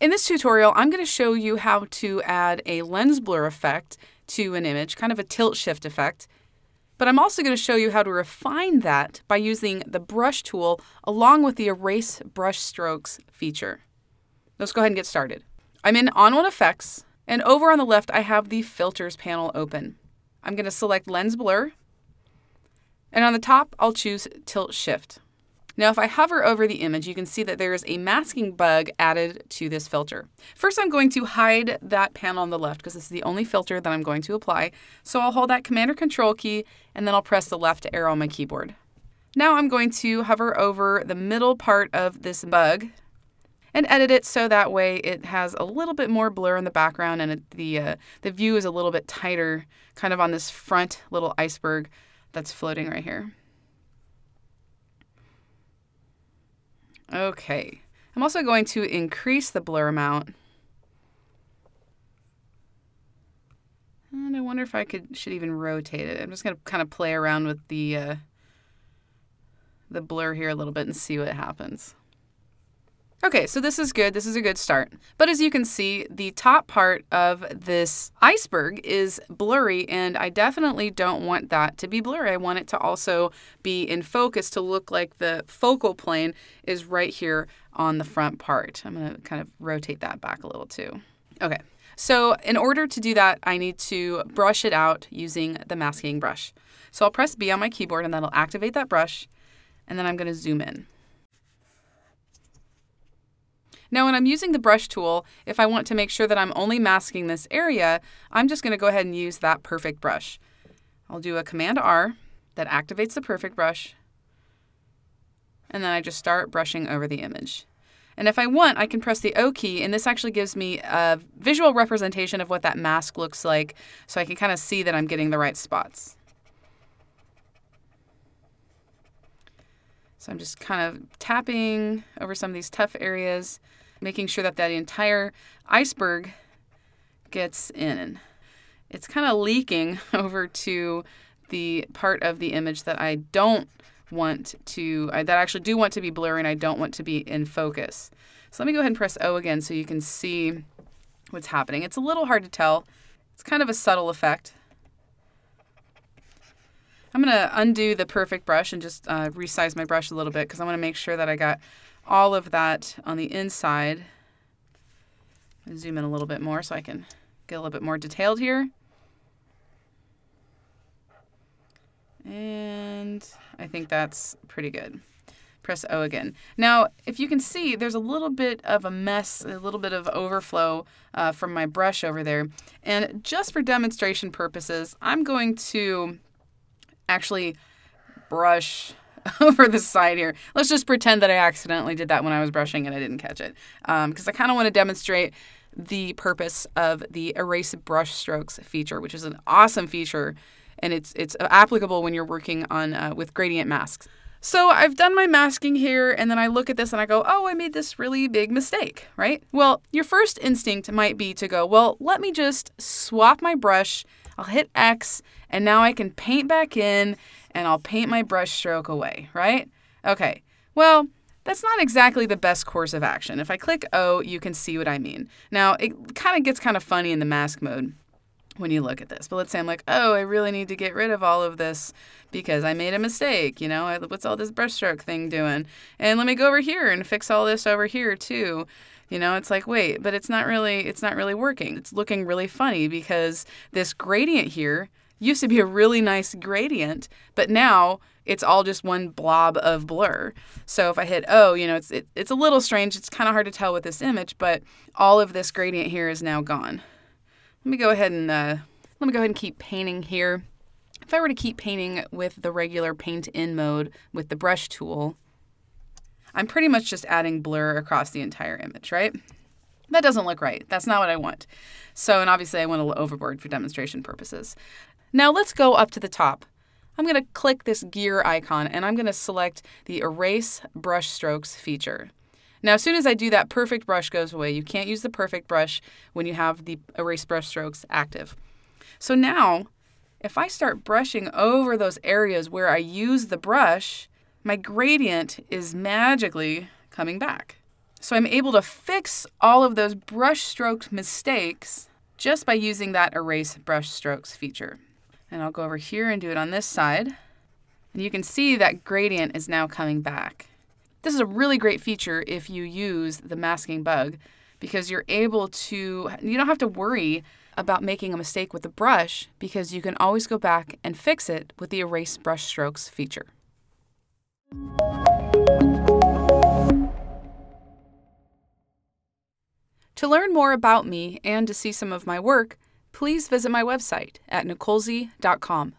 In this tutorial, I'm going to show you how to add a lens blur effect to an image, kind of a tilt shift effect. But I'm also going to show you how to refine that by using the brush tool along with the erase brush strokes feature. Let's go ahead and get started. I'm in ON1 Effects, and over on the left, I have the Filters panel open. I'm going to select Lens Blur, and on the top, I'll choose Tilt Shift. Now, if I hover over the image, you can see that there is a masking bug added to this filter. First, I'm going to hide that panel on the left because this is the only filter that I'm going to apply. So I'll hold that Command or Control key, and then I'll press the left arrow on my keyboard. Now I'm going to hover over the middle part of this bug and edit it so that way it has a little bit more blur in the background and the view is a little bit tighter, kind of on this front little iceberg that's floating right here. Okay, I'm also going to increase the blur amount. And I wonder if I should even rotate it. I'm just going to kind of play around with the blur here a little bit and see what happens. Okay, so this is good. This is a good start. But as you can see, the top part of this iceberg is blurry, and I definitely don't want that to be blurry. I want it to also be in focus to look like the focal plane is right here on the front part. I'm going to kind of rotate that back a little too. Okay, so in order to do that, I need to brush it out using the masking brush. So I'll press B on my keyboard, and that'll activate that brush, and then I'm going to zoom in. Now, when I'm using the brush tool, if I want to make sure that I'm only masking this area, I'm just going to go ahead and use that perfect brush. I'll do a Command R that activates the perfect brush, and then I just start brushing over the image. And if I want, I can press the O key, and this actually gives me a visual representation of what that mask looks like, so I can kind of see that I'm getting the right spots. So I'm just kind of tapping over some of these tough areas, making sure that that entire iceberg gets in. It's kind of leaking over to the part of the image that I don't want to, that I actually do want to be blurry and I don't want to be in focus. So let me go ahead and press O again so you can see what's happening. It's a little hard to tell. It's kind of a subtle effect. I'm going to undo the perfect brush and just resize my brush a little bit because I want to make sure that I got all of that on the inside. I'm going to zoom in a little bit more so I can get a little bit more detailed here. And I think that's pretty good. Press O again. Now, if you can see, there's a little bit of a mess, a little bit of overflow from my brush over there. And just for demonstration purposes, I'm going to actually brush over the side here. Let's just pretend that I accidentally did that when I was brushing and I didn't catch it. Because I kind of want to demonstrate the purpose of the erase brush strokes feature, which is an awesome feature, and it's applicable when you're working on with gradient masks. So I've done my masking here, and then I look at this and I go, oh, I made this really big mistake, right? Well, your first instinct might be to go, well, let me just swap my brush. I'll hit X, and now I can paint back in, and I'll paint my brush stroke away, right? Okay, well, that's not exactly the best course of action. If I click O, you can see what I mean. Now, it kind of gets kind of funny in the mask mode when you look at this. But let's say I'm like, oh, I really need to get rid of all of this because I made a mistake. You know, what's all this brushstroke thing doing? And let me go over here and fix all this over here too. You know, it's like, wait, but it's not really working. It's looking really funny because this gradient here used to be a really nice gradient, but now it's all just one blob of blur. So if I hit O, you know, it's a little strange. It's kind of hard to tell with this image, but all of this gradient here is now gone. Let me go ahead and keep painting here. If I were to keep painting with the regular paint in mode with the brush tool, I'm pretty much just adding blur across the entire image, right? That doesn't look right. That's not what I want. So, and obviously I went a little overboard for demonstration purposes. Now let's go up to the top. I'm going to click this gear icon and I'm going to select the Erase Brush Strokes feature. Now, as soon as I do that, perfect brush goes away. You can't use the perfect brush when you have the Erase Brush Strokes active. So now, if I start brushing over those areas where I use the brush, my gradient is magically coming back. So I'm able to fix all of those brush stroke mistakes just by using that Erase Brush Strokes feature. And I'll go over here and do it on this side. And you can see that gradient is now coming back. This is a really great feature if you use the masking bug, because you don't have to worry about making a mistake with the brush, because you can always go back and fix it with the Erase Brush Strokes feature. To learn more about me and to see some of my work, please visit my website at nicolesy.com.